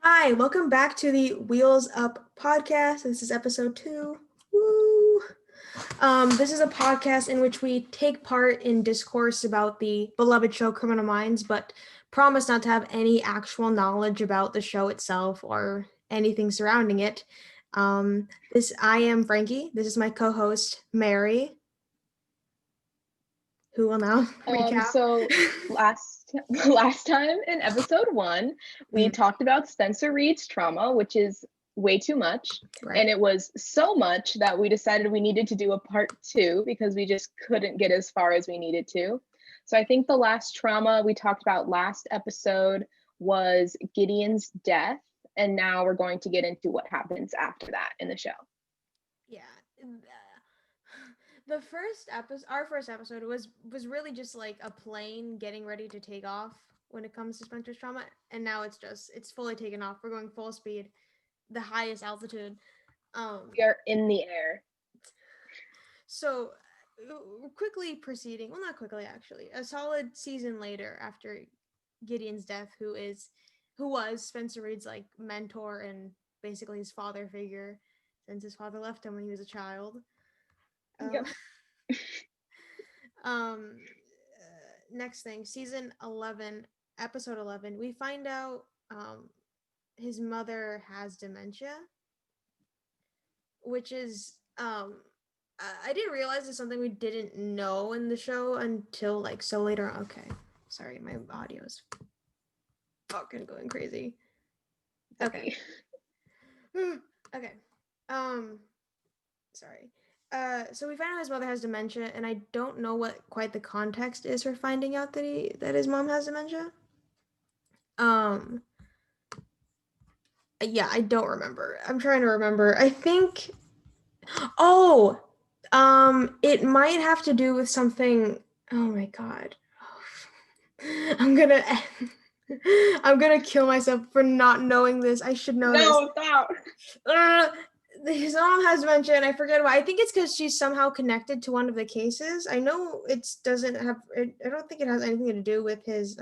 Hi, welcome back to the Wheels Up podcast. This is episode 2. Woo! This is a podcast in which we take part in discourse about the beloved show Criminal Minds, but promise not to have any actual knowledge about the show itself or anything surrounding it. I am Frankie. This is my co-host, Mary, who will now recap. So last time in episode 1, we talked about Spencer Reid's trauma, which is way too much. Right. And it was so much that we decided we needed to do a part 2 because we just couldn't get as far as we needed to. So I think the last trauma we talked about last episode was Gideon's death. And now we're going to get into what happens after that in the show. Yeah. The first episode, our first episode was really just like a plane getting ready to take off when it comes to Spencer's trauma, and now it's fully taken off. We're going full speed, the highest altitude. We are in the air. So quickly proceeding, well, not quickly actually, a solid season later after Gideon's death, who was Spencer Reid's like mentor and basically his father figure since his father left him when he was a child. Yep. Next thing, season 11, episode 11, we find out his mother has dementia, which is I didn't realize it's something we didn't know in the show until like so later. Okay, sorry, my audio is fucking going crazy. Okay. Okay. Sorry. So we find out his mother has dementia, and I don't know what quite the context is for finding out that his mom has dementia. Yeah, I don't remember. I'm trying to remember. I think it might have to do with something. Oh my god. I'm gonna kill myself for not knowing this. I should know this. No, stop. His mom has dementia, and I forget why. I think it's because she's somehow connected to one of the cases. I know it doesn't have. I don't think it has anything to do with his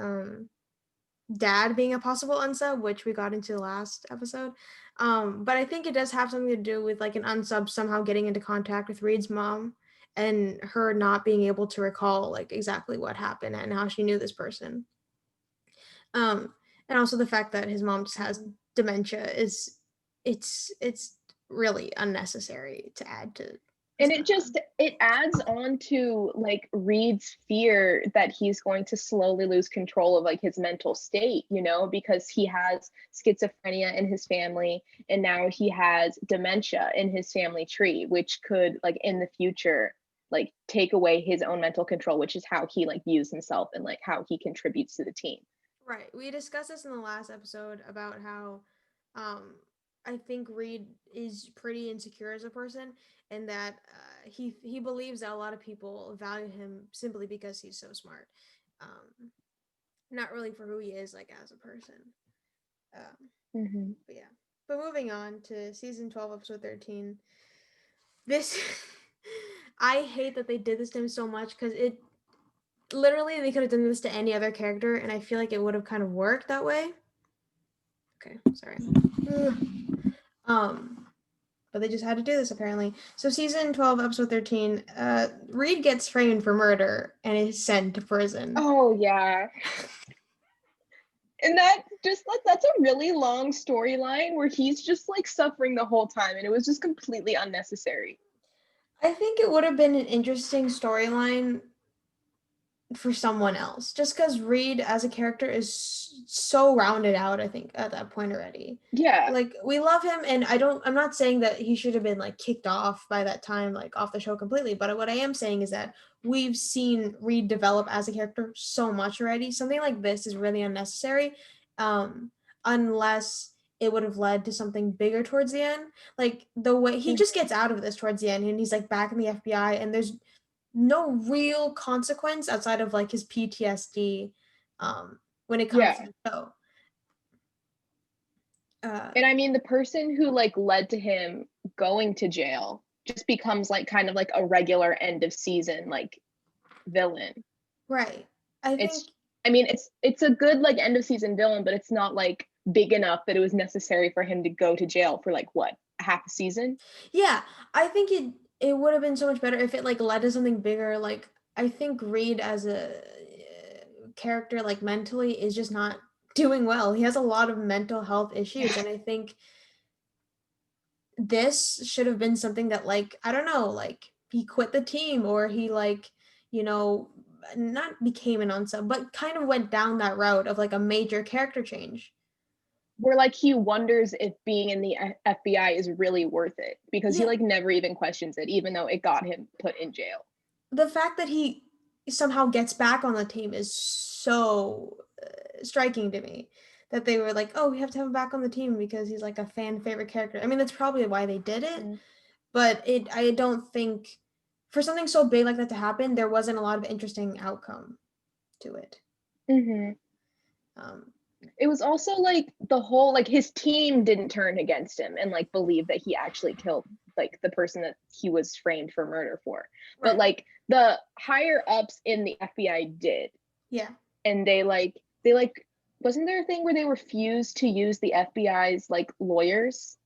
dad being a possible unsub, which we got into last episode. But I think it does have something to do with like an unsub somehow getting into contact with Reid's mom and her not being able to recall like exactly what happened and how she knew this person. And also the fact that his mom just has dementia is it's really unnecessary to add to. And it adds on to like Reid's fear that he's going to slowly lose control of like his mental state, because he has schizophrenia in his family and now he has dementia in his family tree, which could like in the future like take away his own mental control, which is how he like views himself and like how he contributes to the team. Right. We discussed this in the last episode about how I think Reid is pretty insecure as a person, and that he believes that a lot of people value him simply because he's so smart, not really for who he is like as a person. But yeah. But moving on to season 12, episode 13. This I hate that they did this to him so much because it literally they could have done this to any other character, and I feel like it would have kind of worked that way. Okay, sorry. But they just had to do this apparently. So season 12, episode 13, Reid gets framed for murder and is sent to prison. Oh yeah. And that's a really long storyline where he's just like suffering the whole time, and it was just completely unnecessary. I think it would have been an interesting storyline for someone else, just because Reid as a character is so rounded out, I think, at that point already. Yeah. Like, we love him, and I'm not saying that he should have been, like, kicked off by that time, like, off the show completely, but what I am saying is that we've seen Reid develop as a character so much already. Something like this is really unnecessary, unless it would have led to something bigger towards the end. Like, the way he just gets out of this towards the end, and he's, like, back in the FBI, and there's no real consequence outside of like his PTSD when it comes to the show. And I mean, the person who like led to him going to jail just becomes like kind of like a regular end of season like villain. Right. I think it's a good like end of season villain, but it's not like big enough that it was necessary for him to go to jail for like what, half a season. Yeah, I think it would have been so much better if it like led to something bigger. Like I think Reid as a character, like mentally, is just not doing well. He has a lot of mental health issues, and I think this should have been something that, like, I don't know, like he quit the team, or he like, you know, not became an unsub, but kind of went down that route of like a major character change. Where like he wonders if being in the FBI is really worth it, because he Yeah, like never even questions it, even though it got him put in jail. the fact that he somehow gets back on the team is so striking to me, that they were like, oh, we have to have him back on the team because he's like a fan favorite character. I mean, that's probably why they did it, Mm. but I don't think for something so big like that to happen, there wasn't a lot of interesting outcome to it. Mm-hmm. Um, It was also like the whole like his team didn't turn against him and like believe that he actually killed like the person that he was framed for murder for. But right. like the higher ups in the FBI did. Yeah. And they like wasn't there a thing where they refused to use the FBI's like lawyers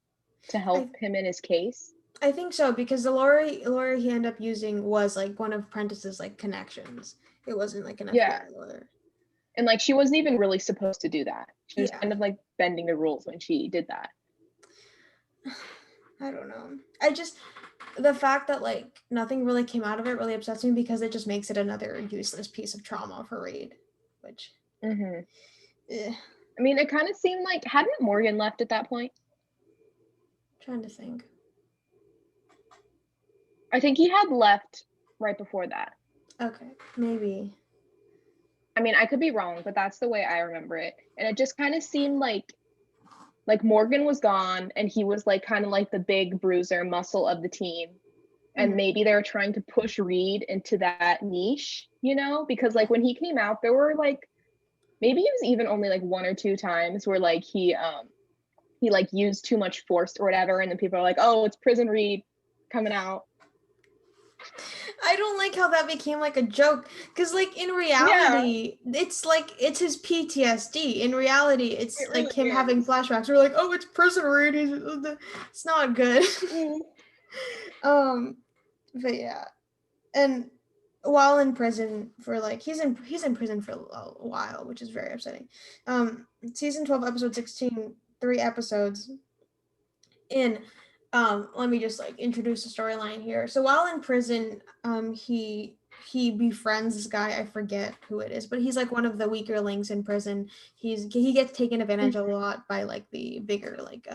to I help him in his case? I think so, because the lawyer he ended up using was like one of Prentice's like connections. It wasn't like an Yeah. FBI lawyer. And like she wasn't even really supposed to do that. She was Yeah. kind of like bending the rules when she did that. I don't know. I just the fact that like nothing really came out of it really upsets me, because it just makes it another useless piece of trauma for Reid, which Mm-hmm. eh, I mean, it kind of seemed like hadn't Morgan left at that point? trying to think. I think he had left right before that. Okay, maybe. I mean, I could be wrong, but that's the way I remember it. And it just kind of seemed like Morgan was gone and he was like kind of like the big bruiser muscle of the team. And Mhm. maybe they were trying to push Reid into that niche, you know, because Yeah. like when he came out, there were like maybe it was even only like one or two times where like he like used too much force or whatever, and then people are like, oh, it's prison Reid coming out. I don't like how that became like a joke, because like in Yeah, reality it's like it's his PTSD. In reality it's it like really him having is. flashbacks. We're like, oh, it's prison Reid. It's not good. Mm. um but yeah, and while in prison for like he's in prison for a while, which is very upsetting. Season 12 episode 16, 3 episodes in. Let me just like introduce the storyline here. So while in prison, he befriends this guy. I forget who it is, but he's like one of the weaker links in prison. He gets taken advantage of a lot by like the bigger like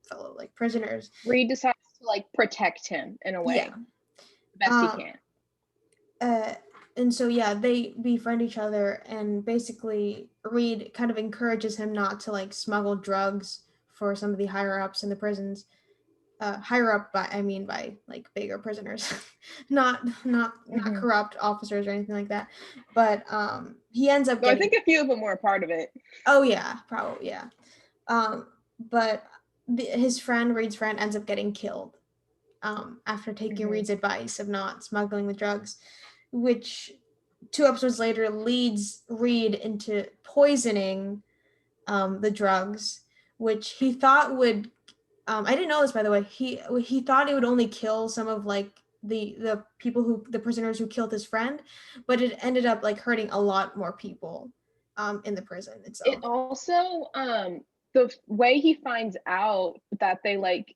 fellow like prisoners. Reid decides to like protect him in a Yeah. way, the best he um can. uh and so yeah, they befriend each other, and basically Reid kind of encourages him not to like smuggle drugs for some of the higher ups in the prisons. Higher up by, I mean by like bigger prisoners, not Mm-hmm. corrupt officers or anything like that. But he ends up So I getting, think a few of them were a part of it. oh yeah, probably, yeah. But his friend, Reid's friend, ends up getting killed after taking Mm-hmm. Reid's advice of not smuggling the drugs, which 2 episodes later leads Reid into poisoning the drugs, which he thought would. I didn't know this, by the way. He thought it would only kill some of like the people who the prisoners who killed his friend, but it ended up like hurting a lot more people in the prison It itself. also the way he finds out that they like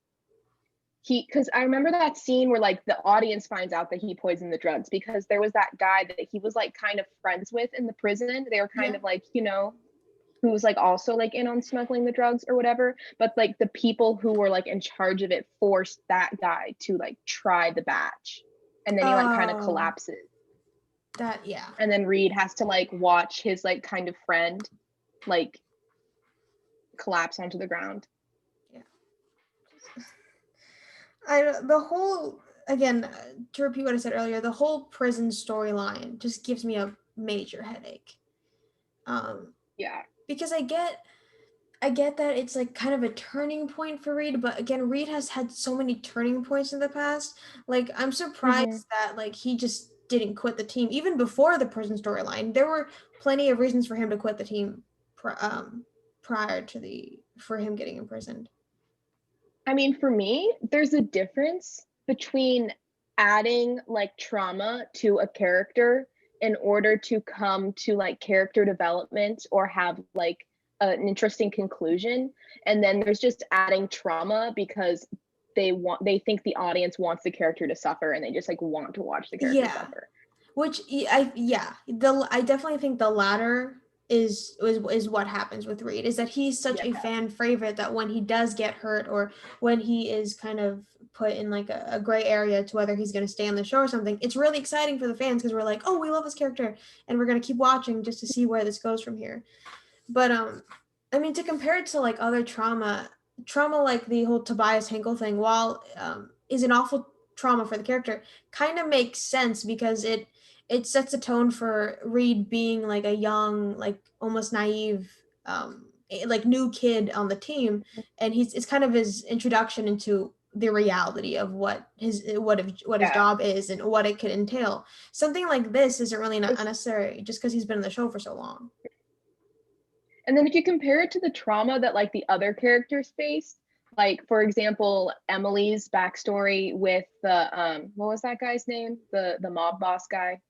he because I remember that scene where like the audience finds out that he poisoned the drugs, because there was that guy that he was like kind of friends with in the prison. They were kind Yeah. of like, you know, who was like also like in on smuggling the drugs or whatever. But like the people who were like in charge of it forced that guy to like try the batch. And then he like kind of Oh, collapses. that, yeah. And then Reid has to like watch his like kind of friend like collapse onto the ground. Yeah. The whole, again, to repeat what I said earlier, the whole prison storyline just gives me a major headache. Um, Yeah. because I get that it's like kind of a turning point for Reid, but again, Reid has had so many turning points in the past. Like, I'm Mm-hmm. surprised that like he just didn't quit the team even before the prison storyline. There were plenty of reasons for him to quit the team prior to for him getting imprisoned? I mean, for me, there's a difference between adding like trauma to a character in order to come to like character development or have like an interesting conclusion. And then there's just adding trauma because they think the audience wants the character to suffer and they just like want to watch the character Yeah. suffer. Which I definitely think the latter is what happens with Reid, is that he's such a Yeah. fan favorite that when he does get hurt or when he is kind of put in like a gray area to whether he's going to stay on the show or something, it's really exciting for the fans because we're like, oh, we love this character and we're going to keep watching just to see where this goes from here. But I mean, to compare it to like other trauma like the whole Tobias Hinkle thing, while is an awful trauma for the character, kind of makes sense because it sets a tone for Reid being like a young, like almost naive, like new kid on the team, and it's kind of his introduction into the reality of what his Yeah. job is and what it could entail. Something like this isn't really not It's- unnecessary just because he's been in the show for so long. And then if you compare it to the trauma that like the other characters faced, like for example, Emily's backstory with the what was that guy's name? The mob boss guy,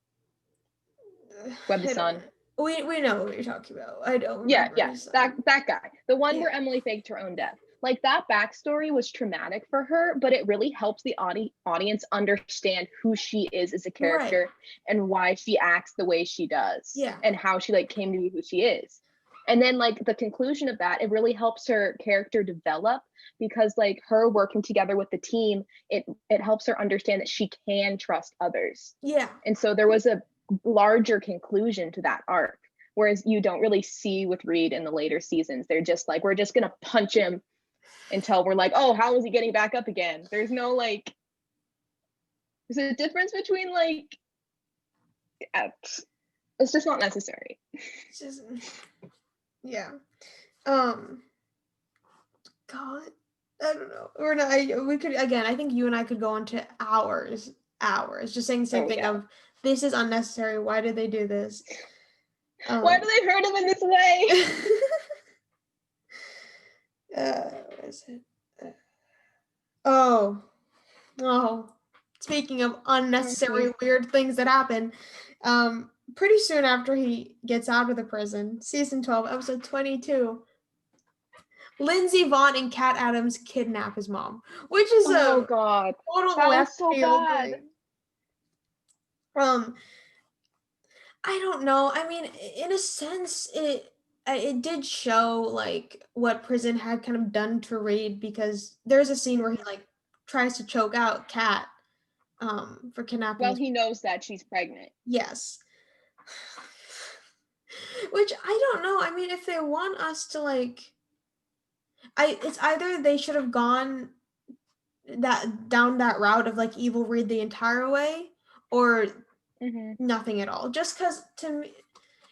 Web the Sun. We know what you're talking about. I don't Yeah, remember yeah, his that guy, the one Yeah. where Emily faked her own death. Like that backstory was traumatic for her, but it really helps the audience understand who she is as a character Right. and why she acts the way she does, Yeah. and how she like came to be who she is. And then like the conclusion of that, it really helps her character develop because like her working together with the team, it helps her understand that she can trust others. Yeah. And so there was a larger conclusion to that arc. Whereas you don't really see with Reid in the later seasons. They're just like, we're just gonna punch him until we're like, oh, how is he getting back up again? There's no like, there's a difference between like, it's just not necessary. It's just, yeah. God, I don't know. We're not. We could again. I think you and I could go on to hours, just saying the same thing Yeah. of this is unnecessary. Why did they do this? Why do they hurt him in this way? What is it? Oh. Speaking of unnecessary weird things that happen, pretty soon after he gets out of the prison, season 12, episode 22, Lindsey Vaughn and Kat Adams kidnap his mom, which is oh god, total that left was so field bad. thing. I don't know. I mean, in a sense, it did show like what prison had kind of done to Reid because there's a scene where he like tries to choke out Kat for kidnapping. Well, he knows that she's pregnant. Yes. Which I don't know. I mean, if they want us to like, it's either they should have gone down that route of like evil Reid the entire way, or nothing at all. Just because to me,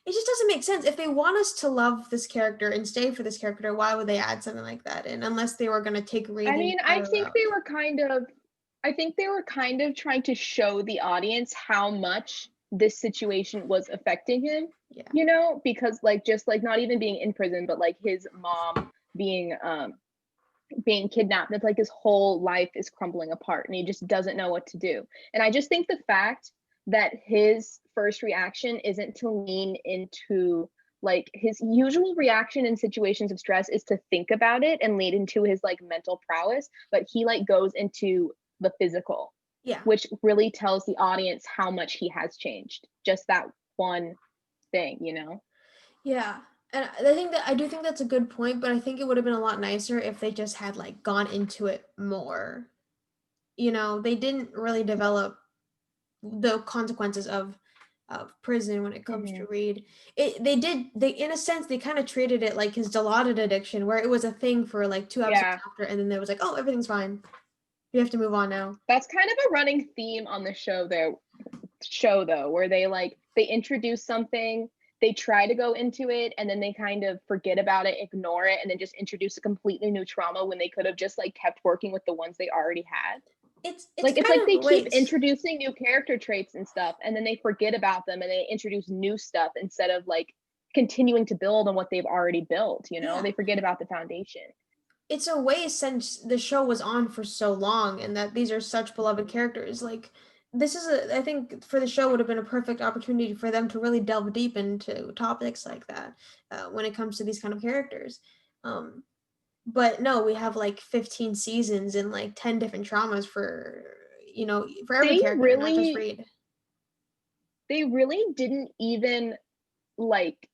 it just doesn't make sense. If they want us to love this character and stay for this character, why would they add something like that in? Unless they were going to take Reid. I mean, I think they were kind of trying to show the audience how much this situation was affecting him. Yeah. You know, because like just like not even being in prison, but like his mom being kidnapped. It's like his whole life is crumbling apart and he just doesn't know what to do. And I just think the fact that his first reaction isn't to lean into like his usual reaction in situations of stress is to think about it and lead into his like mental prowess, but he like goes into the physical. Yeah. Which really tells the audience how much he has changed. Just that one thing, you know? Yeah. And I do think that's a good point, but I think it would have been a lot nicer if they just had like gone into it more. You know, they didn't really develop the consequences of prison when it comes to Reid. They in a sense they kind of treated it like his Dilaudid addiction, where it was a thing for like 2 episodes after, and then there was like, oh, everything's fine. You have to move on now. That's kind of a running theme on the show though, where they introduce something, they try to go into it, and then they kind of forget about it, ignore it, and then just introduce a completely new trauma when they could have just like kept working with the ones they already had. It's like they keep introducing new character traits and stuff, and then they forget about them and they introduce new stuff instead of like continuing to build on what they've already built, you know? Yeah. They forget about the foundation. It's a way since the show was on for so long and that these are such beloved characters. Like this is I think for the show would have been a perfect opportunity for them to really delve deep into topics like that when it comes to these kind of characters. Um, but no, we have like 15 seasons and like 10 different traumas for for every They character, not just really Reid. they really didn't even like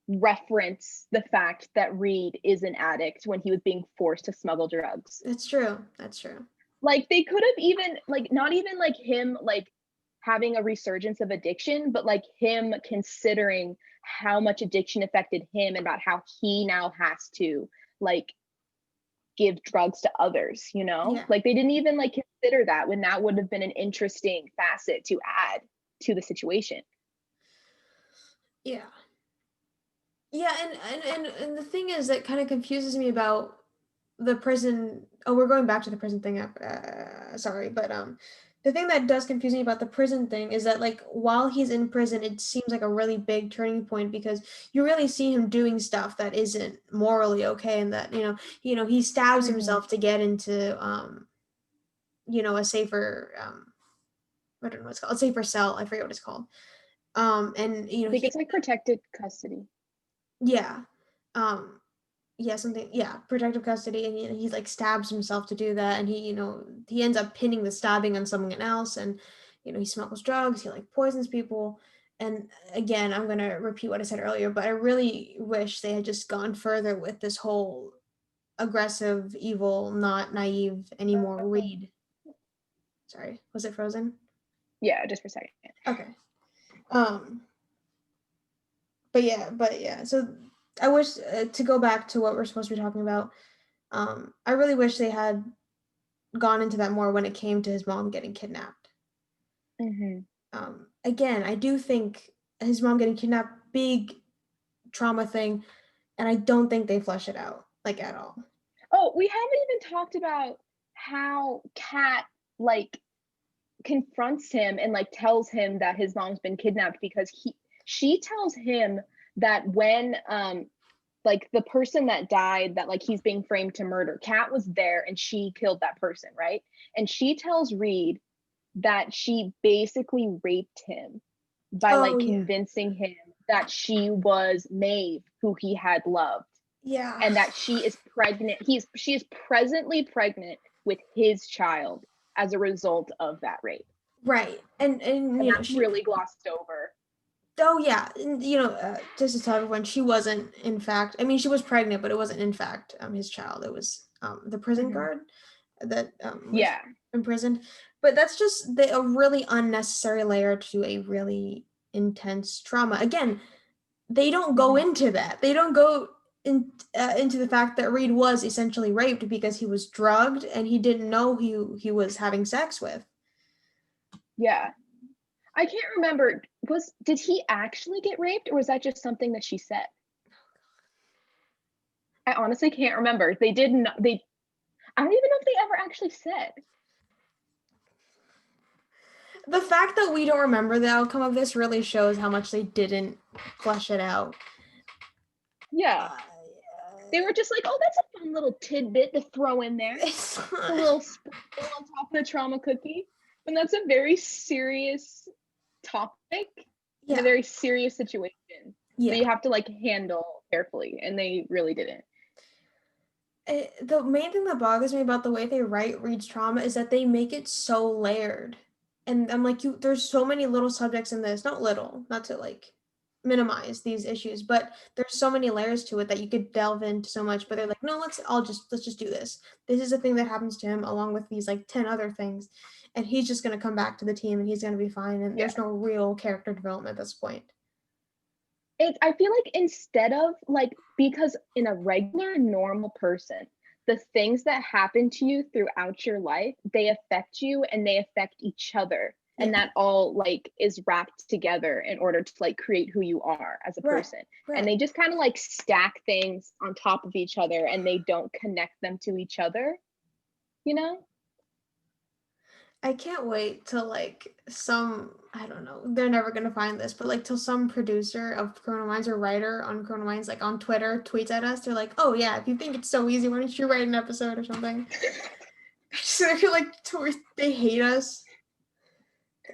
reference the fact that Reid is an addict when he was being forced to smuggle drugs. That's true. That's true. Like they could have even like not even like him like having a resurgence of addiction, but like him considering how much addiction affected him and about how he now has to like give drugs to others, you know? Yeah. Like they didn't even like consider that when that would have been an interesting facet to add to the situation. Yeah. Yeah, and the thing is that kind of confuses me about the prison. Oh, we're going back to the prison thing. Sorry, but the thing that does confuse me about the prison thing is that like while he's in prison, it seems like a really big turning point because you really see him doing stuff that isn't morally okay, and that he stabs Mm-hmm. himself to get into a safer I don't know what it's called, a safer cell. I forget what it's called. And I think it's like protected custody. yeah. Um, yeah, something, yeah, protective custody, and he like stabs himself to do that, and he ends up pinning the stabbing on someone else, and he smuggles drugs, he like poisons people. And again, I'm gonna repeat what I said earlier, but I really wish they had just gone further with this whole aggressive, evil, not naive anymore Reid. Sorry, was it frozen? Yeah, just for a second. Okay. um but yeah, so I wish, to go back to what we're supposed to be talking about, I really wish they had gone into that more when it came to his mom getting kidnapped. Mm-hmm. Again, I do think his mom getting kidnapped, big trauma thing, and I don't think they flesh it out like at all. Oh, we haven't even talked about how Kat like confronts him and like tells him that his mom's been kidnapped because she tells him that when like the person that died that like he's being framed to murder, Kat was there and she killed that person, right? And she tells Reid that she basically raped him by Oh like yeah, convincing him that she was Maeve, who he had loved, yeah, and that she is pregnant. She is presently pregnant with his child as a result of that rape. right. And And that's she. really glossed over. Oh yeah, and, just to tell everyone, she wasn't in fact. I mean, she was pregnant, but it wasn't in fact his child. It was the prison Mm-hmm. guard that was Yeah. imprisoned. But that's just a really unnecessary layer to a really intense trauma. Again, they don't go Mm-hmm. into that. They don't go into the fact that Reid was essentially raped because he was drugged and he didn't know who he was having sex with. Yeah. I can't remember. Did he actually get raped or was that just something that she said? I honestly can't remember. They didn't they I don't even know if they ever actually said. The fact that we don't remember the outcome of this really shows how much they didn't flesh it out. Yeah. Uh, They were just like, "Oh, that's a fun little tidbit to throw in there. it's A little sprinkle on top of the trauma cookie." And that's a very serious topic and a yeah, very serious situation that yeah. you have to like handle carefully, and they really didn't. The main thing that bothers me about the way they write Reid's trauma is that they make it so layered, and I'm like, there's so many little subjects in this. Not little, not to like minimize these issues, but there's so many layers to it that you could delve into so much. But they're like, no, let's just do this. This is a thing that happens to him along with these like 10 other things, and he's just gonna come back to the team and he's gonna be fine. And Yeah. there's no real character development at this point. I feel like instead of like, because in a regular normal person, the things that happen to you throughout your life, they affect you and they affect each other. Yeah. And that all like is wrapped together in order to like create who you are as a Right. person. And Right. they just kind of like stack things on top of each other and they don't connect them to each other, you know? I can't wait till like I don't know, they're never gonna find this, but like till some producer of Criminal Minds or writer on Criminal Minds, like on Twitter, tweets at us. They're like, "Oh yeah, if you think it's so easy, why don't you write an episode or something?" So I feel like they hate us.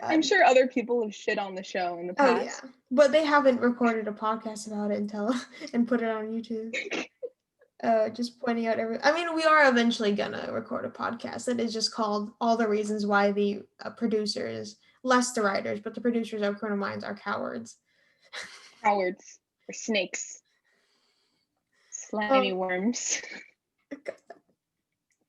I'm God. sure other people have shit on the show in the Oh yeah, past. but they haven't recorded a podcast about it until and put it on YouTube. Just pointing out I mean, we are eventually gonna record a podcast that is just called "All the Reasons Why the Producers, less the writers, but the producers of Criminal Minds are cowards." Cowards or snakes, slimy Um, worms.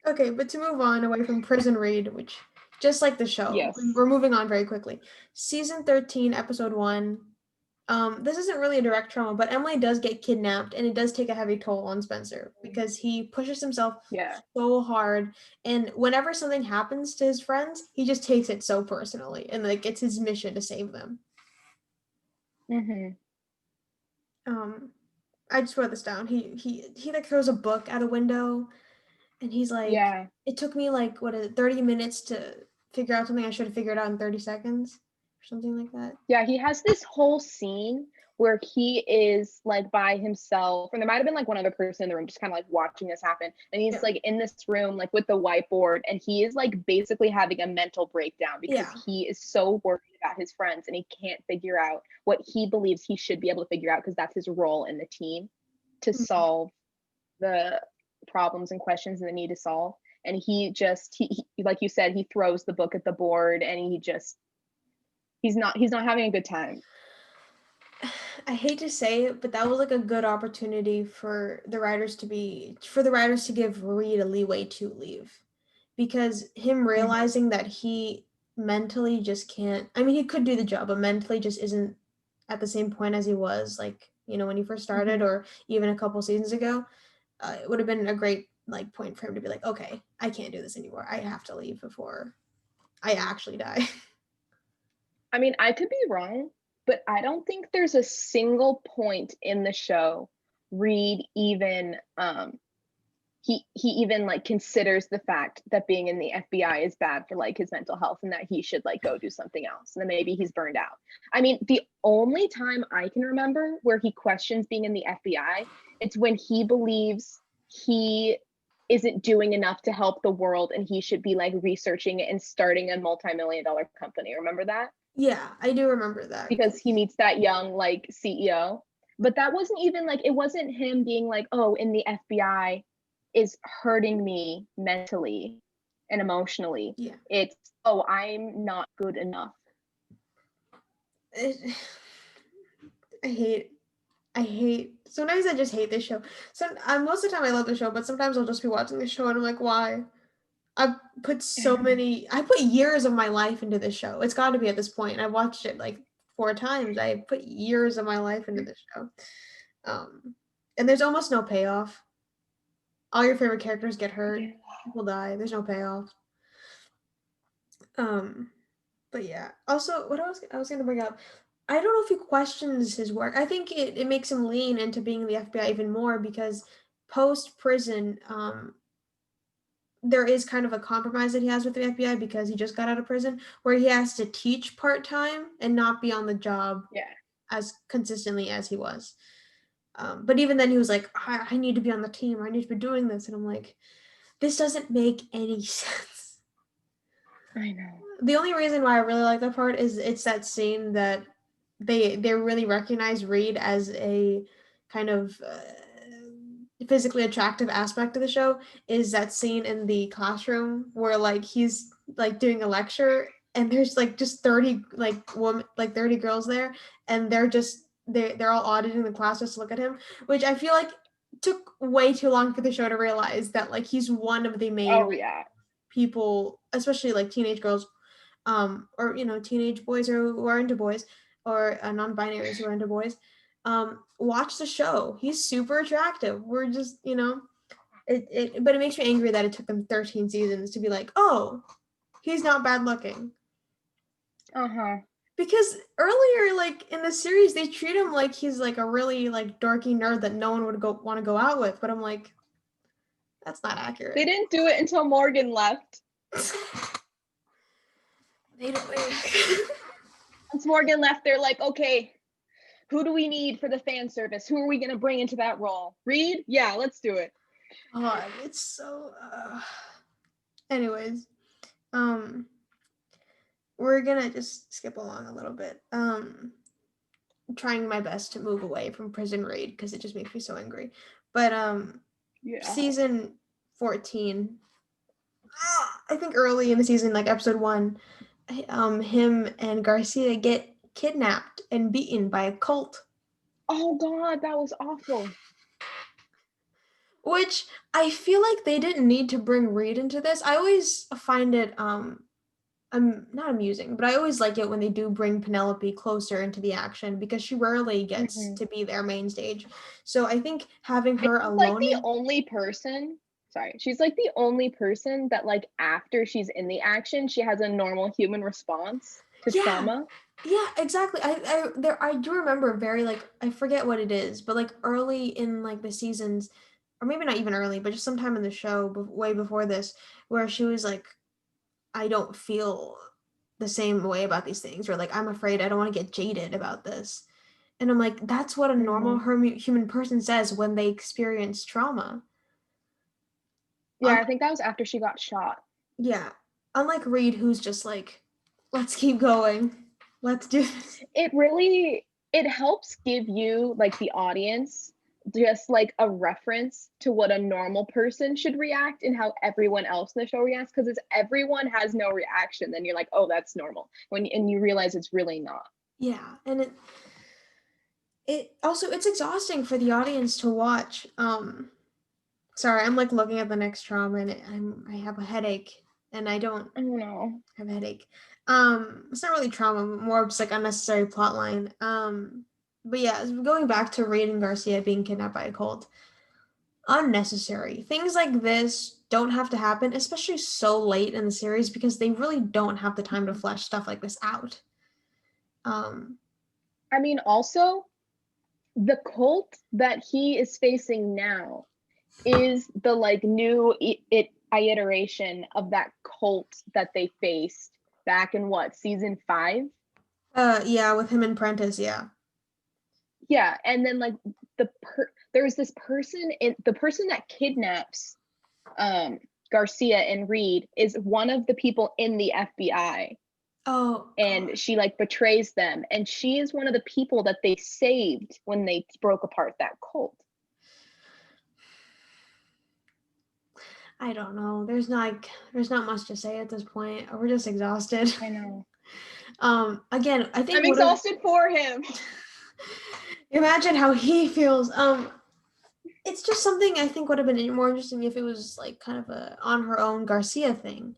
okay, but to move on away from Prison Read, which just like the show, Yes. we're moving on very quickly. Season 13, episode 1. This isn't really a direct trauma, but Emily does get kidnapped, and it does take a heavy toll on Spencer because he pushes himself Yeah. so hard, and whenever something happens to his friends, he just takes it so personally, and like it's his mission to save them. Mm-hmm. I just wrote this down. He like throws a book out a window, and he's like, Yeah. "It took me like 30 minutes to figure out something I should have figured out in 30 seconds," or something like that. Yeah, he has this whole scene where he is like by himself, and there might have been like one other person in the room just kind of like watching this happen. And he's Yeah. like in this room, like with the whiteboard, and he is like basically having a mental breakdown because Yeah. he is so worried about his friends and he can't figure out what he believes he should be able to figure out because that's his role in the team to Mhm. solve the problems and questions that they need to solve. And he like you said, he throws the book at the board and he's not having a good time. I hate to say it, but that was like a good opportunity for the writers to give Reid a leeway to leave. Because him Mm-hmm. realizing that he mentally just can't, I mean, he could do the job, but mentally just isn't at the same point as he was, like, when he first started, Mm-hmm. or even a couple seasons ago. It would have been a great like point for him to be like, okay, I can't do this anymore. I have to leave before I actually die. I mean, I could be wrong, but I don't think there's a single point in the show Reid even he even like considers the fact that being in the FBI is bad for like his mental health and that he should like go do something else and then maybe he's burned out. I mean, the only time I can remember where he questions being in the FBI, it's when he believes he isn't doing enough to help the world and he should be like researching it and starting a multi-million-dollar company. Remember that? Yeah, I do remember that. Because he meets that young like CEO. But that wasn't even like it wasn't him being like, "Oh, in the FBI is hurting me mentally and emotionally." Yeah. It's, "Oh, I'm not good enough." It, I hate sometimes I just hate this show. Most of the time I love the show, but sometimes I'll just be watching the show and I'm like, why? I put years of my life into this show. It's got to be at this point. I watched it like 4 times. I put years of my life into this show. And there's almost no payoff. All your favorite characters get hurt. Yeah. People die. There's no payoff. Um, but yeah. Also, what I was going to bring up, I don't know if he questions his work. I think it makes him lean into being in the FBI even more because post prison, there is kind of a compromise that he has with the FBI because he just got out of prison where he has to teach part time and not be on the job Yeah. as consistently as he was. But even then, he was like, I need to be on the team. I need to be doing this. And I'm like, this doesn't make any sense. I know. The only reason why I really like that part is it's that scene that they really recognize Reid as a kind of physically attractive aspect of the show is that scene in the classroom where like he's like doing a lecture and there's like just 30 like 30 girls there and they're all auditing the class just to look at him, which I feel like took way too long for the show to realize that like he's one of the main Oh yeah. people, especially like teenage girls, or teenage boys or who are into boys, or non-binaries who are into boys, watch the show. He's super attractive. We're just but it makes me angry that it took them 13 seasons to be like, oh, he's not bad looking. Uh-huh. Because earlier, like in the series, they treat him like he's like a really like dorky nerd that no one would want to go out with. But I'm like, that's not They accurate. didn't do it until Morgan left. They don't. Once Morgan left, they're like, okay, who do we need for the fan service? Who are we gonna bring into that role? Reid? Yeah, let's do it. Oh, it's so. Anyways, we're gonna just skip along a little bit. Trying my best to move away from Prison Raid because it just makes me so angry. But Yeah. season 14, I think early in the season, like episode 1, him and Garcia get kidnapped and beaten by a cult. Oh God, that was awful. Which I feel like they didn't need to bring Reid into this. I always find it I'm not amusing, but I always like it when they do bring Penelope closer into the action because she rarely gets Mm-hmm. to be their main stage. So I think having her She's like alone the in, only person. Sorry, she's like the only person that like after she's in the action, she has a normal human response to yeah, trauma. yeah, exactly. I do remember very like I forget what it is, but like early in like the seasons, or maybe not even early, but just sometime in the show, way before this, where she was like, I don't feel the same way about these things, or like I'm afraid I don't want to get jaded about this. And I'm like, that's what a normal Mm-hmm. human person says when they experience trauma. Yeah, I think that was after she got shot. Yeah. Unlike Reid, who's just like, let's keep going. Let's do this. It helps give you like the audience just like a reference to what a normal person should react and how everyone else in the show reacts, because if everyone has no reaction, then you're like, oh, that's normal, and you realize it's really not. Yeah. And it also it's exhausting for the audience to watch. Sorry, I'm like looking at the next trauma and I have a headache and I don't I don't know. have a headache. It's not really trauma, but more just like unnecessary plot line. But yeah, going back to Reid and Garcia being kidnapped by a cult, unnecessary. Things like this don't have to happen, especially so late in the series, because they really don't have the time to flesh stuff like this out. Um, I mean, also, the cult that he is facing now is the like new iteration of that cult that they faced back in what, season 5? yeah, with him and Prentice, yeah. Yeah, and then like there's this person in the person that kidnaps Garcia and Reid is one of the people in the FBI, Oh and God, she like betrays them, and she is one of the people that they saved when they broke apart that cult. I don't know. There's not much to say at this point. We're just exhausted. I know. Again, I think I'm would have exhausted for him. imagine how he feels. It's just something I think would have been more interesting if it was like kind of a on her own Garcia thing.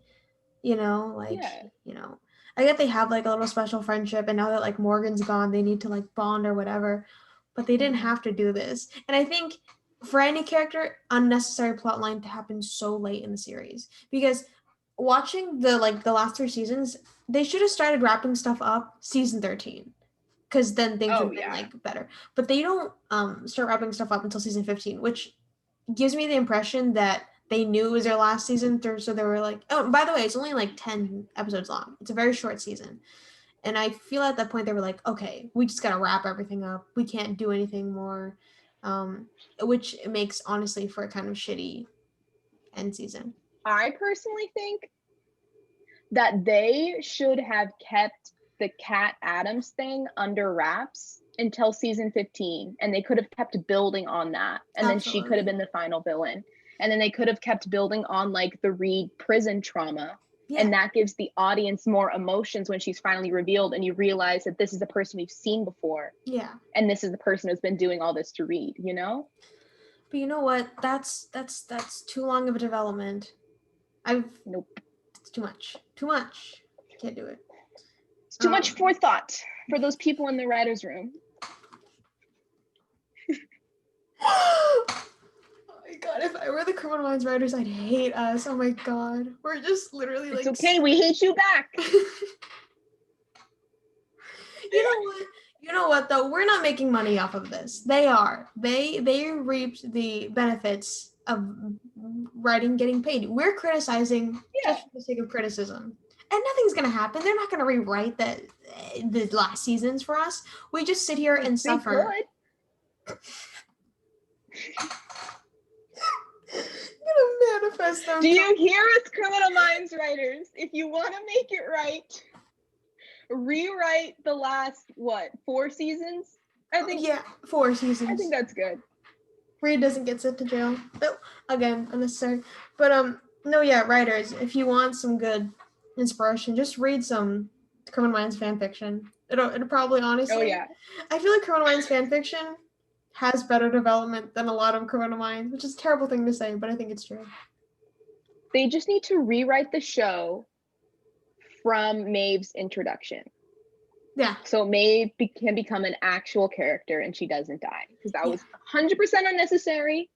Like, Yeah. I get they have like a little special friendship, and now that like Morgan's gone, they need to like bond or whatever, but they didn't Mm-hmm. have to do this. And I think for any character, unnecessary plot line to happen so late in the series, because watching the last 3 seasons, they should have started wrapping stuff up season 13, because then things would Oh have been yeah. like better. But they don't start wrapping stuff up until season 15, which gives me the impression that they knew it was their last season, so they were like, oh, by the way, it's only like 10 episodes long. It's a very short season. And I feel at that point they were like, okay, we just gotta wrap everything up. We can't do anything more. Which makes honestly for a kind of shitty end season. I personally think that they should have kept the Cat Adams thing under wraps until season 15, and they could have kept building on that, and then she could have Absolutely. been the final villain, and then they could have kept building on like the Reid prison trauma, Yeah. and that gives the audience more emotions when she's finally revealed and you realize that this is a person we've seen before, Yeah. and this is the person who's been doing all this to Reid, you know. But you know what? That's too long of a development. I've Nope. It's too much. Too much. Can't do it. It's too much Um forethought for those people in the writer's room. Oh my god, if I were the Criminal Minds writers, I'd hate us. Oh my god. We're just literally It's like okay, we hate you back. You know what? You know what though? We're not making money off of this. They are. They reaped the benefits of writing getting paid. We're criticizing Yeah. just for the sake of criticism. And nothing's gonna happen. They're not gonna rewrite the last seasons for us. We just sit here and They suffer. could. Gonna manifest them. Do you hear us, Criminal Minds writers? If you want to make it right, rewrite the last 4 seasons? I think 4 seasons. I think that's good. Reid doesn't get sent to jail. But again, unnecessary. But no, yeah, writers, if you want some good inspiration, just read some Criminal Minds fan fiction. It'll probably honestly. Oh yeah. I feel like Criminal Minds fan fiction has better development than a lot of Criminal Minds, which is a terrible thing to say, but I think it's true. They just need to rewrite the show from Maeve's introduction. Yeah. So Maeve can become an actual character and she doesn't die. Because that was 100% unnecessary.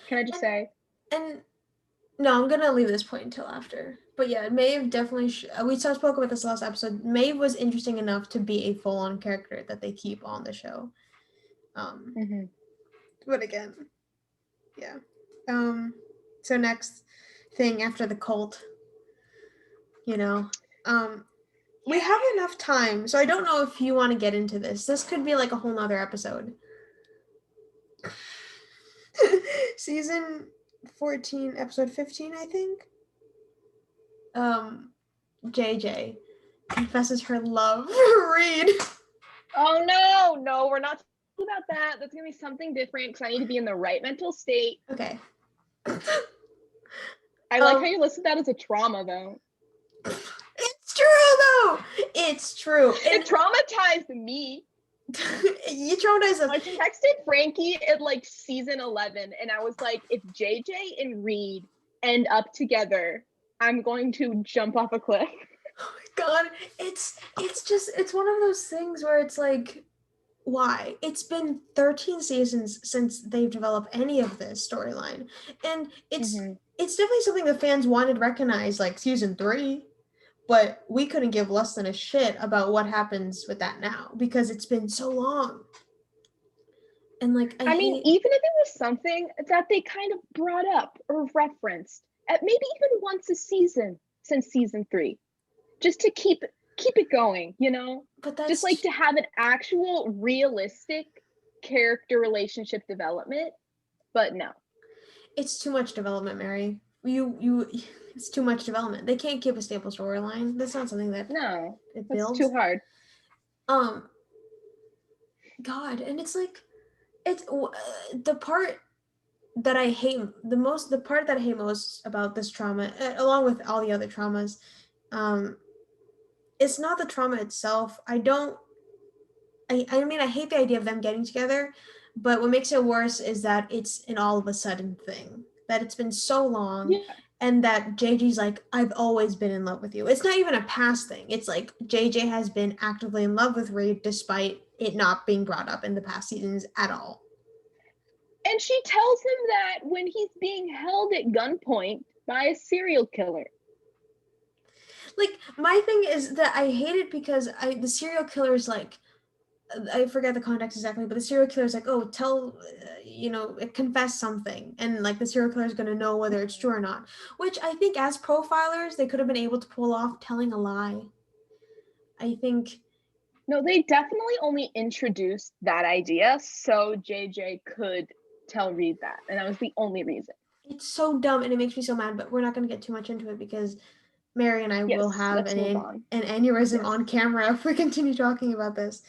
Can I just say? And no, I'm going to leave this point until after. But yeah, Maeve definitely, we spoke about this last episode. Maeve was interesting enough to be a full-on character that they keep on the show. But again, yeah. So next thing after the cult, we have enough time, so I don't know if you want to get into this. This could be like a whole nother episode. Season 14, episode 15, I think. JJ confesses her love for Reid. Oh no, we're not talking about that. That's gonna be something different because I need to be in the right mental state. Okay. I like how you listed that as a trauma though. It's true though. It's true. It traumatized me. You traumatized us. I texted Frankie at like season 11 and I was like, if JJ and Reid end up together, I'm going to jump off a cliff. Oh my god, it's one of those things where it's like, why? It's been 13 seasons since they've developed any of this storyline, and it's definitely something the fans wanted recognized, like season 3, but we couldn't give less than a shit about what happens with that now because it's been so long. And like, I mean, even if it was something that they kind of brought up or referenced, maybe even once a season since season 3, just to keep it going, But that's just like to have an actual realistic character relationship development. But no, it's too much development, Mary. It's too much development. They can't keep a stable storyline. That's not something that it builds. It's too hard. God, and it's like, it's the part that I hate the part that I hate most about this trauma, along with all the other traumas, it's not the trauma itself. I mean, I hate the idea of them getting together, but what makes it worse is that it's an all of a sudden thing, that it's been so long, and that JJ's like, I've always been in love with you. It's not even a past thing. It's like JJ has been actively in love with Reid despite it not being brought up in the past seasons at all. And she tells him that when he's being held at gunpoint by a serial killer. Like, my thing is that I hate it because the serial killer is like, I forget the context exactly, but the serial killer is like, oh, confess something. And like the serial killer is going to know whether it's true or not, which I think as profilers, they could have been able to pull off telling a lie. I think. No, they definitely only introduced that idea so JJ could tell Reid that. And that was the only reason. It's so dumb and it makes me so mad, but we're not going to get too much into it because Mary and I will have an aneurysm on camera if we continue talking about this.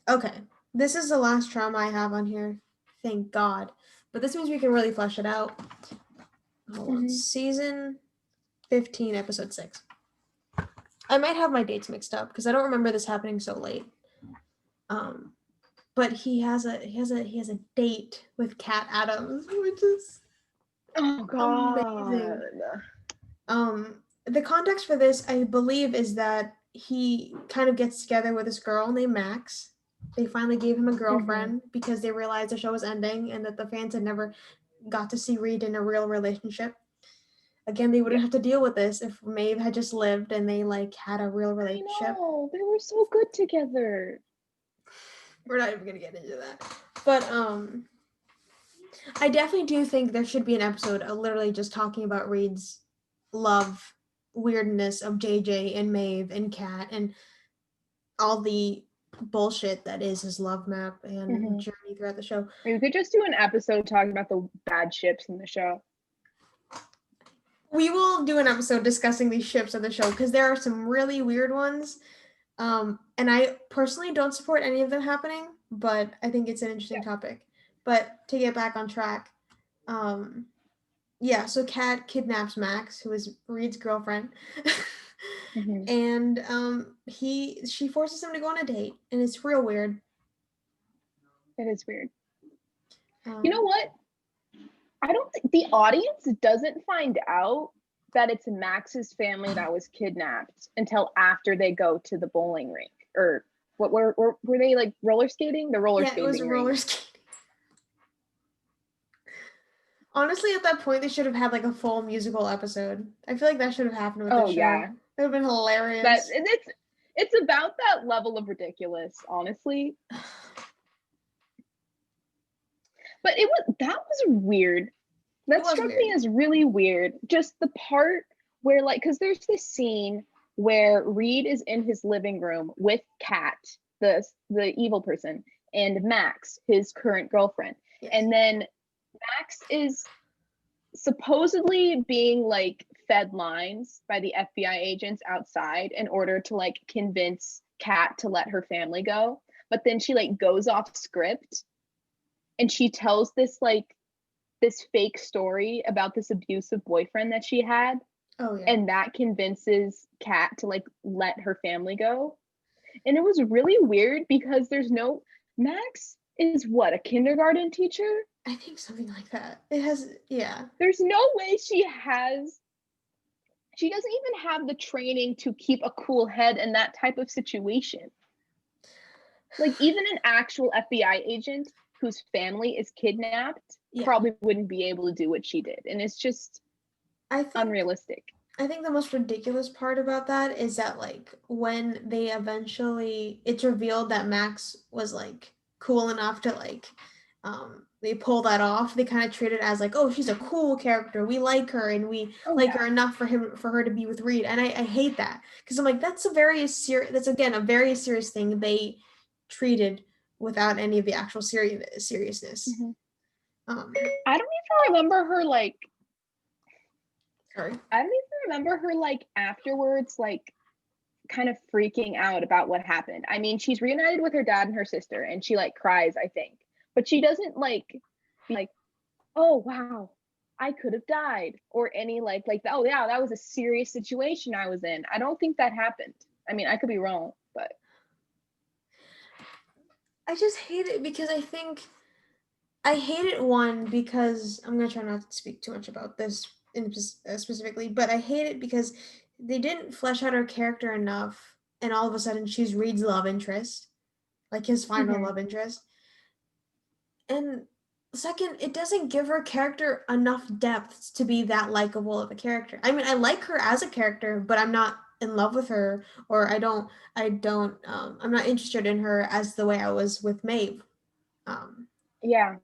Okay, this is the last trauma I have on here, thank God, but this means we can really flesh it out. Hold on. Season 15, episode 6. I might have my dates mixed up because I don't remember this happening so late. But he has a date with Cat Adams, which is amazing. The context for this, I believe, is that he kind of gets together with this girl named Max. They finally gave him a girlfriend because they realized the show was ending and that the fans had never got to see Reid in a real relationship. Again, they wouldn't have to deal with this if Maeve had just lived and they like had a real relationship. I know, they were so good together. We're not even gonna get into that. But I definitely do think there should be an episode of literally just talking about Reid's love weirdness of JJ and Maeve and Kat and all the bullshit that is his love map and Mhm. journey throughout the show. We could just do an episode talking about the bad ships in the show. We will do an episode discussing these ships of the show because there are some really weird ones. And I personally don't support any of them happening, but I think it's an interesting topic. But to get back on track, um, yeah, so Kat kidnaps Max, who is Reed's girlfriend. Mhm. And she forces him to go on a date, and it's real weird. It is weird. You know Um, what? I don't think the audience doesn't find out that it's Max's family that was kidnapped until after they go to the bowling rink. Or what were they like roller skating? The roller yeah, it was skating roller rink. skating. Honestly, at that point, they should have had like a full musical episode. I feel like that should have happened with Oh this show. yeah. It would have been That hilarious. it's about that level of ridiculous, honestly. But that was weird. It That was struck me weird. as really weird. Just the part where, like, because there's this scene where Reid is in his living room with Kat, the evil person, and Max, his current girlfriend. Yes. And then Max is supposedly being like fed lines by the FBI agents outside in order to like convince Kat to let her family go. But then she like goes off script and she tells this fake story about this abusive boyfriend that she had, Oh yeah. and that convinces Kat to like let her family go. And it was really weird because there's no Max is what, a kindergarten teacher? I think something like that. It has, yeah. There's no way she doesn't even have the training to keep a cool head in that type of situation. Like even an actual FBI agent whose family is kidnapped Yeah. probably wouldn't be able to do what she did. And it's just I think unrealistic. I think the most ridiculous part about that is that like when they eventually it's revealed that Max was like cool enough to like they pull that off, they kind of treat it as like, oh, she's a cool character, we like her and we Oh like yeah. her enough for her to be with Reid. And I hate that because I'm like that's a very serious, that's again a very serious thing they treated without any of the actual seriousness. Mm-hmm. um I don't even remember her like Sorry. I don't even remember her like afterwards like kind of freaking out about what happened. I mean, she's reunited with her dad and her sister and she like cries, I think. But she doesn't like be like, "Oh, wow. I could have died," or any like, "Oh, yeah, that was a serious situation I was in." I don't think that happened. I mean, I could be wrong, but I just hate it because I hate it, one, because I'm gonna try not to speak too much about this specifically, but I hate it because they didn't flesh out her character enough, and all of a sudden she's Reed's love interest, like his final mm-hmm. love interest. And second, it doesn't give her character enough depth to be that likable of a character. I mean, I like her as a character, but I'm not in love with her, or I'm not interested in her as the way I was with Maeve. Um, Yeah.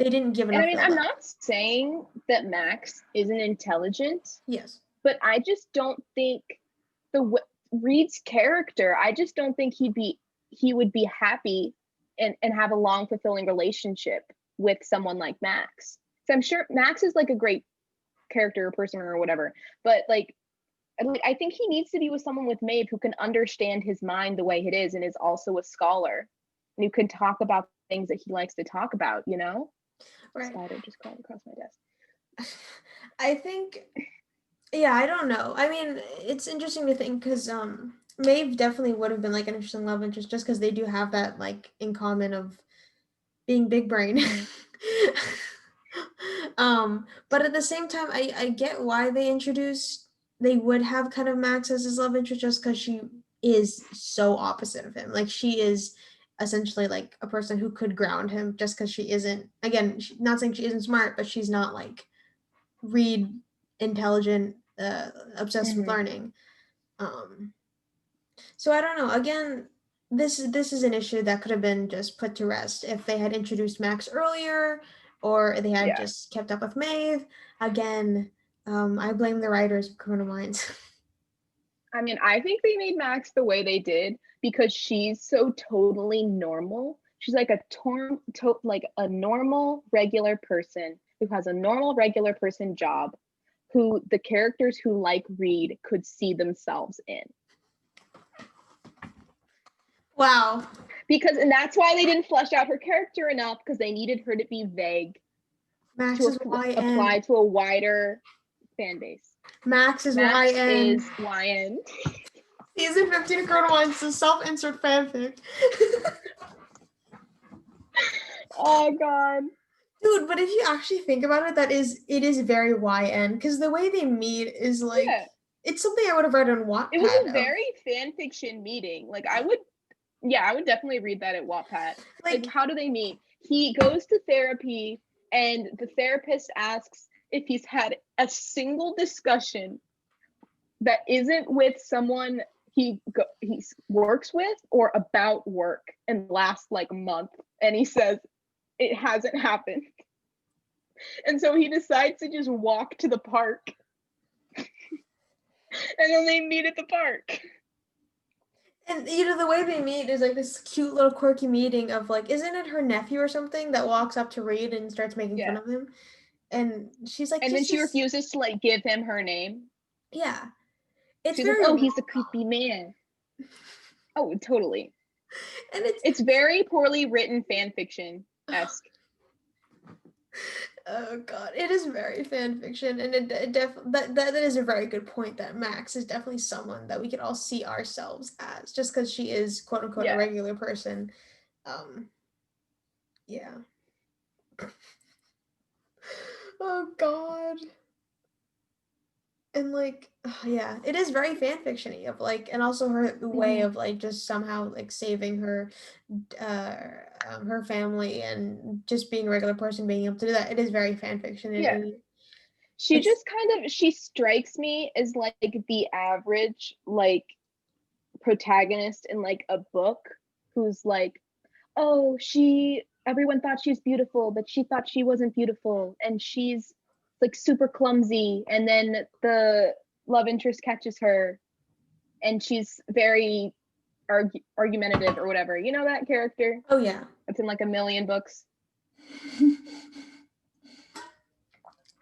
they didn't give And I enough mean, build I'm up. not saying that Max isn't intelligent, Yes. but I just don't think Reed's character, I just don't think he would be happy and have a long fulfilling relationship with someone like Max. So I'm sure Max is like a great character or person or whatever, but like I think he needs to be with someone with Maeve who can understand his mind the way it is and is also a scholar and who can talk about things that he likes to talk about, you know? Right. Spider just crawled across my desk. I think, yeah, I don't know. I mean, it's interesting to think because Maeve definitely would have been like an interesting love interest just because they do have that like in common of being big brain. Mm-hmm. But at the same time, I get why they would have kind of Max as his love interest just because she is so opposite of him. Like she is essentially like a person who could ground him just because she isn't, again, not saying she isn't smart, but she's not like Reed intelligent, obsessed with Mm-hmm. learning. Um, so I don't know. Again, this is an issue that could have been just put to rest if they had introduced Max earlier, or they had Yeah. just kept up with Maeve. Again, I blame the writers of Criminal Minds. I mean, I think they made Max the way they did because she's so totally normal. She's like like a normal regular person who has a normal regular person job, who the characters who like Reid could see themselves in. Wow. And that's why they didn't flesh out her character enough, because they needed her to be vague Max to is YN. apply to a wider fan base. Max is Max YN. is YN. Season 15 of Criminal Minds is self-insert fanfic. Oh god. Dude, but if you actually think about it, it is very YN, because the way they meet is like, it's something I would have read on Wattpad. It was a very fan fiction meeting. Like I would definitely read that at Wattpad. Like how do they meet? He goes to therapy and the therapist asks if he's had a single discussion that isn't with someone he works with or about work and lasts like a month, and he says it hasn't happened. And so he decides to just walk to the park. And then they meet at the park. And the way they meet is like this cute little quirky meeting of like, isn't it her nephew or something that walks up to Reid and starts making fun of him? And she's like, and then she refuses to like give him her name. Yeah. It's she's very like, oh, he's a creepy man. Oh, totally. And it's very poorly written fan fiction-esque. Oh god, it is very fan fiction, and that is a very good point, that Max is definitely someone that we could all see ourselves as, just because she is quote unquote a regular person. Yeah. Oh god. And like, yeah, it is very fan fiction-y of like, and also her way of like just somehow like saving her her family and just being a regular person being able to do that. It is very fan fiction. She just she strikes me as like the average like protagonist in like a book who's like, oh, everyone thought she's beautiful, but she thought she wasn't beautiful, and she's like super clumsy, and then the love interest catches her and she's very argumentative or whatever. You know that character? Oh yeah. It's in like a million books.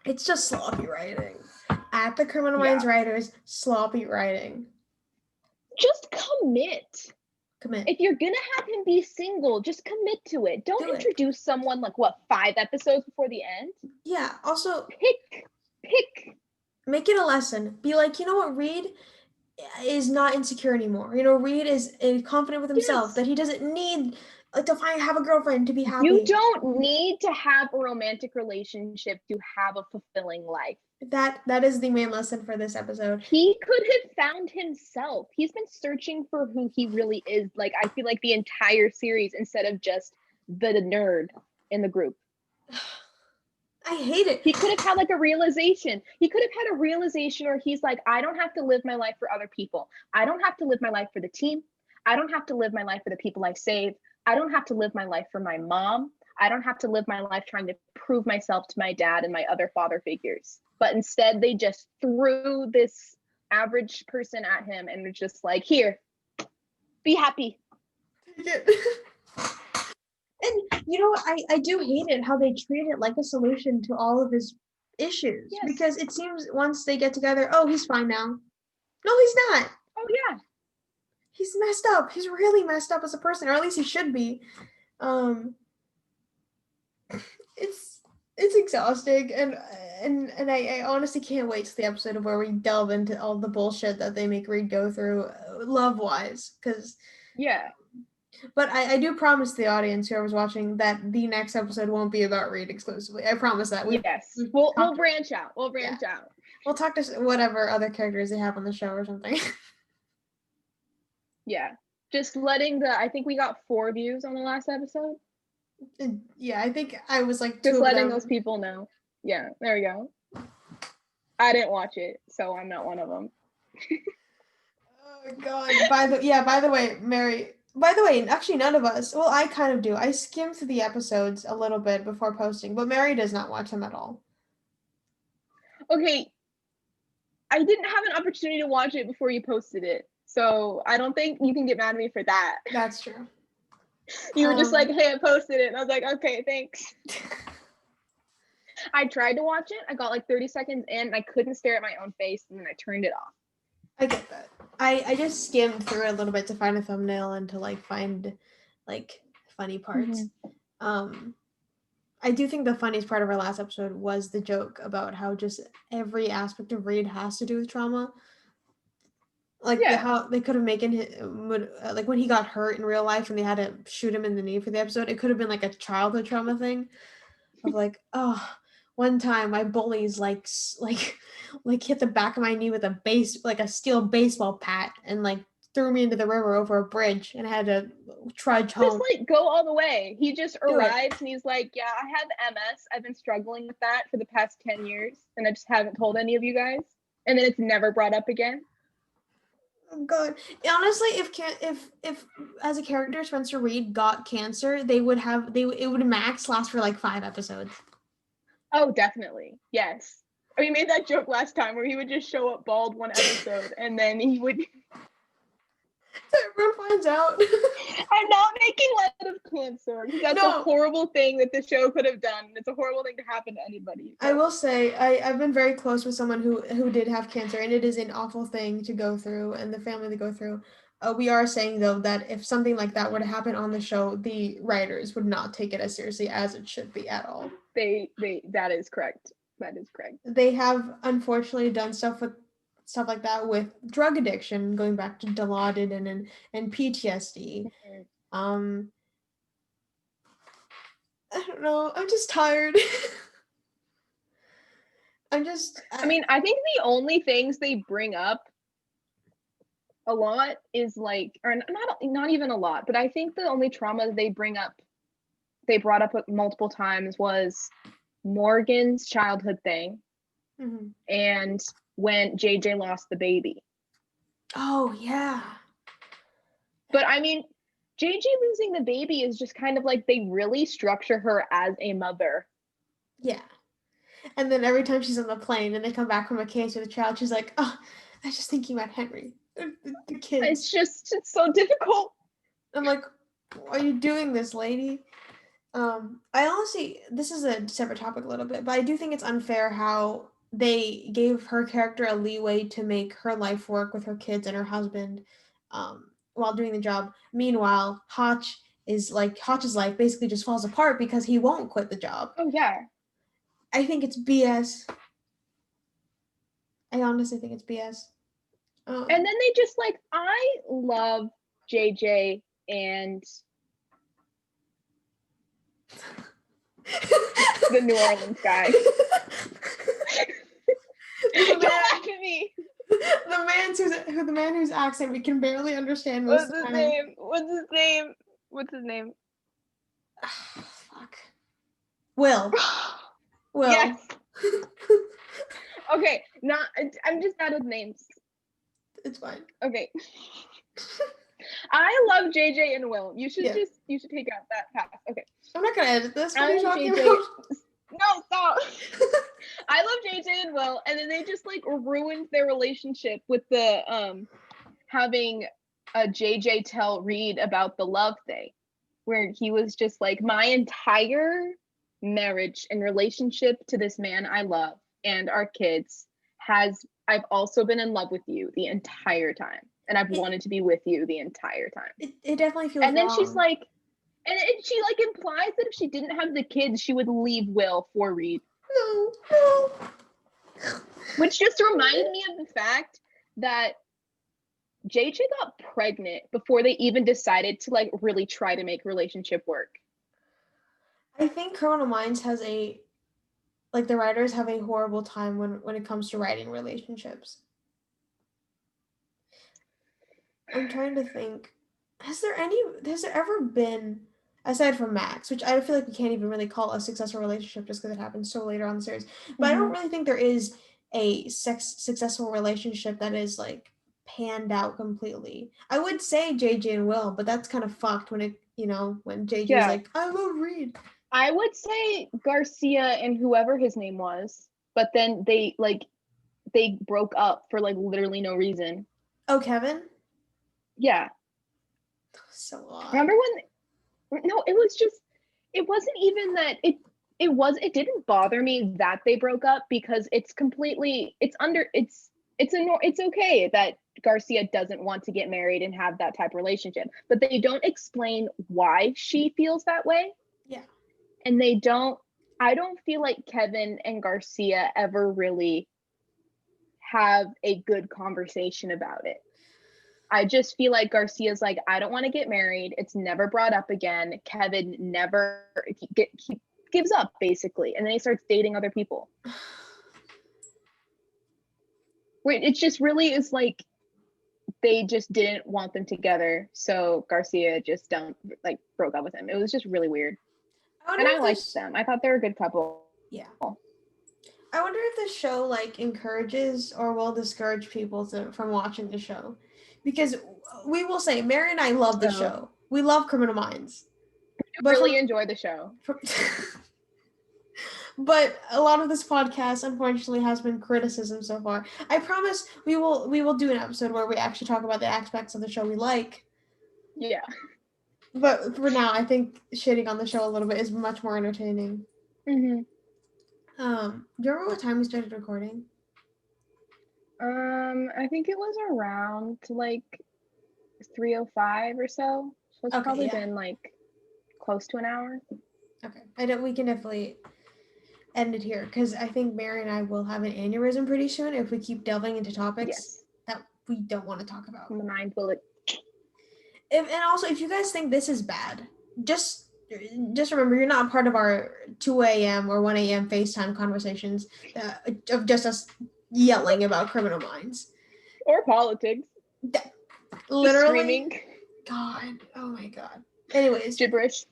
It's just sloppy writing. At the Criminal Minds writers, sloppy writing. Just commit. If you're gonna have him be single, just commit to it. Don't introduce someone like 5 episodes before the end. Yeah. Also, pick. Make it a lesson. Be like, you know what, Reid is not insecure anymore. Reid is confident with himself, that he doesn't need to have a girlfriend to be happy. You don't need to have a romantic relationship to have a fulfilling life. That is the main lesson for this episode. He could have found himself. He's been searching for who he really is. Like, I feel like the entire series, instead of just the nerd in the group. I hate it. He could have had like a realization. He could have had a realization where he's like, I don't have to live my life for other people. I don't have to live my life for the team. I don't have to live my life for the people I save. I don't have to live my life for my mom. I don't have to live my life trying to prove myself to my dad and my other father figures. But instead, they just threw this average person at him and were just like, here, be happy. And I do hate it how they treat it like a solution to all of his issues. Yes. Because it seems once they get together, oh, he's fine now. No, he's not. Oh, yeah. He's messed up. He's really messed up as a person, or at least he should be. It's exhausting, and I honestly can't wait to the episode of where we delve into all the bullshit that they make Reid go through, love-wise, because But I do promise the audience, whoever's watching, that the next episode won't be about Reid exclusively. I promise that. We'll branch out. We'll branch out. We'll talk to whatever other characters they have on the show or something. Yeah. Just letting I think we got 4 views on the last episode. Yeah, I think I was like just letting those people know. Yeah, there we go. I didn't watch it, so I'm not one of them. Oh god. By the way, Mary. By the way, actually none of us. Well, I kind of do. I skim through the episodes a little bit before posting, but Mary does not watch them at all. Okay, I didn't have an opportunity to watch it before you posted it. So I don't think you can get mad at me for that. That's true. You were just like, hey, I posted it. And I was like, okay, thanks. I tried to watch it. I got like 30 seconds in and I couldn't stare at my own face and then I turned it off. I get that. I just skimmed through it a little bit to find a thumbnail and to like find like funny parts. I do think the funniest part of our last episode was the joke about how just every aspect of Reid has to do with trauma. Like how they could have made him like when he got hurt in real life and they had to shoot him in the knee for the episode, it could have been like a childhood trauma thing of like, oh, one time my bullies like hit the back of my knee with a steel baseball bat and like threw me into the river over a bridge and I had to trudge home. Just like go all the way. He just arrives and he's like, yeah, I have MS. I've been struggling with that for the past 10 years and I just haven't told any of you guys. And then it's never brought up again. Oh God! Honestly, if as a character Spencer Reid got cancer, it would max last for like 5 episodes. Oh, definitely. Yes. We made that joke last time where he would just show up bald one episode and then he would. Everyone finds out. I'm not making light of cancer. That's a horrible thing that the show could have done. It's a horrible thing to happen to anybody. So. I will say I've been very close with someone who did have cancer, and it is an awful thing to go through, and the family to go through. We are saying though that if something like that were to happen on the show, the writers would not take it as seriously as it should be at all. That is correct. That is correct. They have unfortunately done stuff like that with drug addiction, going back to Dilaudid and PTSD. I don't know. I'm just tired. I mean, I think the only things they bring up a lot is like, or not even a lot, but I think the only trauma they brought up multiple times was Morgan's childhood thing, and when JJ lost the baby. Oh yeah. But I mean, JJ losing the baby is just kind of like they really structure her as a mother. Yeah. And then every time she's on the plane and they come back from a case with a child, she's like, oh, I was just thinking about Henry. The kids. It's so difficult. I'm like, why are you doing this, lady? I honestly, this is a separate topic a little bit, but I do think it's unfair how they gave her character a leeway to make her life work with her kids and her husband while doing the job. Meanwhile, Hotch's life basically just falls apart because he won't quit the job. Oh, yeah. I think it's BS. I honestly think it's BS. And then they just like, I love JJ and the New Orleans guy. Don't laugh at me. The man whose accent we can barely understand. What's his name? Fuck. Will. Yes. Okay, I'm just bad with names. It's fine. Okay. I love JJ and Will. You should take out that pass. Okay. I'm not gonna edit this. What are you talking about? No, stop. I love JJ and Will, and then they just like ruined their relationship with the having a JJ tell Reid about the love thing, where he was just like, my entire marriage and relationship to this man I love and our kids I've also been in love with you the entire time, and I've wanted to be with you the entire time. It definitely feels and then wrong. She's like, and she like implies that if she didn't have the kids, she would leave Will for Reid. No. Which just reminded me of the fact that JJ got pregnant before they even decided to like really try to make relationship work. I think Criminal Minds has the writers have a horrible time when it comes to writing relationships. I'm trying to think. Has there ever been, aside from Max, which I feel like we can't even really call a successful relationship just because it happened so later on the series, but I don't really think there is a successful relationship that is like panned out completely. I would say JJ and Will, but that's kind of fucked when when JJ is like, I love Reid. I would say Garcia and whoever his name was, but then they like they broke up for like literally no reason. Oh, Kevin? Yeah. So odd. Remember when, no, it was just, it wasn't even that it didn't bother me that they broke up, because it's completely, it's okay that Garcia doesn't want to get married and have that type of relationship, but they don't explain why she feels that way. Yeah. And I don't feel like Kevin and Garcia ever really have a good conversation about it. I just feel like Garcia's like, I don't want to get married. It's never brought up again. Kevin never he gives up, basically, and then he starts dating other people. Wait, it just really is like they just didn't want them together, so Garcia just broke up with him. It was just really weird, and I liked them. I thought they were a good couple. Yeah. I wonder if the show like encourages or will discourage people from watching the show, because we will say Mary and I love the show. We love Criminal Minds. But really enjoy the show. But a lot of this podcast, unfortunately, has been criticism so far. I promise we will do an episode where we actually talk about the aspects of the show we like. Yeah. But for now, I think shitting on the show a little bit is much more entertaining. Mm-hmm. Do you remember what time we started recording? I think it was around like 3:05 or so. So it's probably been like close to an hour. Okay. We can definitely end it here, because I think Mary and I will have an aneurysm pretty soon if we keep delving into topics that we don't want to talk about. The mind will. And also, if you guys think this is bad, just remember you're not part of our 2 a.m. or 1 a.m. FaceTime conversations of just us yelling about Criminal Minds. Or politics. Literally. God. Oh my God. Anyways. Gibberish.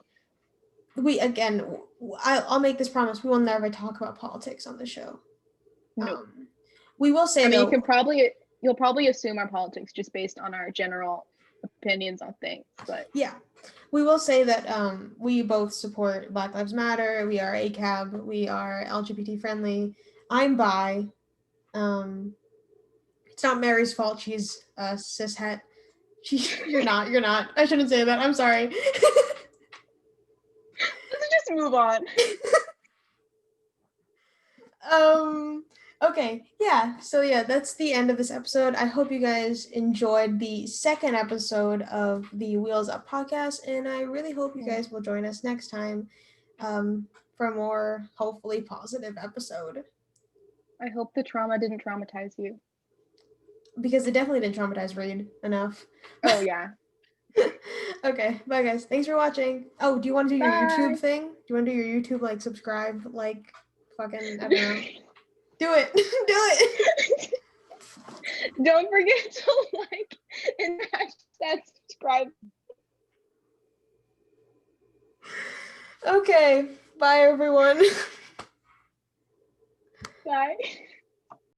I'll make this promise. We will never talk about politics on the show. Nope. We will say, you'll probably assume our politics just based on our general opinions on things, but yeah, we will say that we both support Black Lives Matter. We are ACAB. We are LGBT friendly. I'm bi. It's not Mary's fault. She's a cishet. You're not. I shouldn't say that. I'm sorry. Let's just move on. Okay, yeah, so yeah, that's the end of this episode. I hope you guys enjoyed the second episode of the Wheels Up podcast, and I really hope you guys will join us next time for a more, hopefully, positive episode. I hope the trauma didn't traumatize you. Because it definitely didn't traumatize Reid enough. Oh, yeah. Okay, bye guys. Thanks for watching. Oh, do you want to do your YouTube thing? Do you want to do your YouTube, like, subscribe, like, fucking, I don't know. Do it. Do it. Don't forget to like and hashtag subscribe. Okay. Bye, everyone. Bye.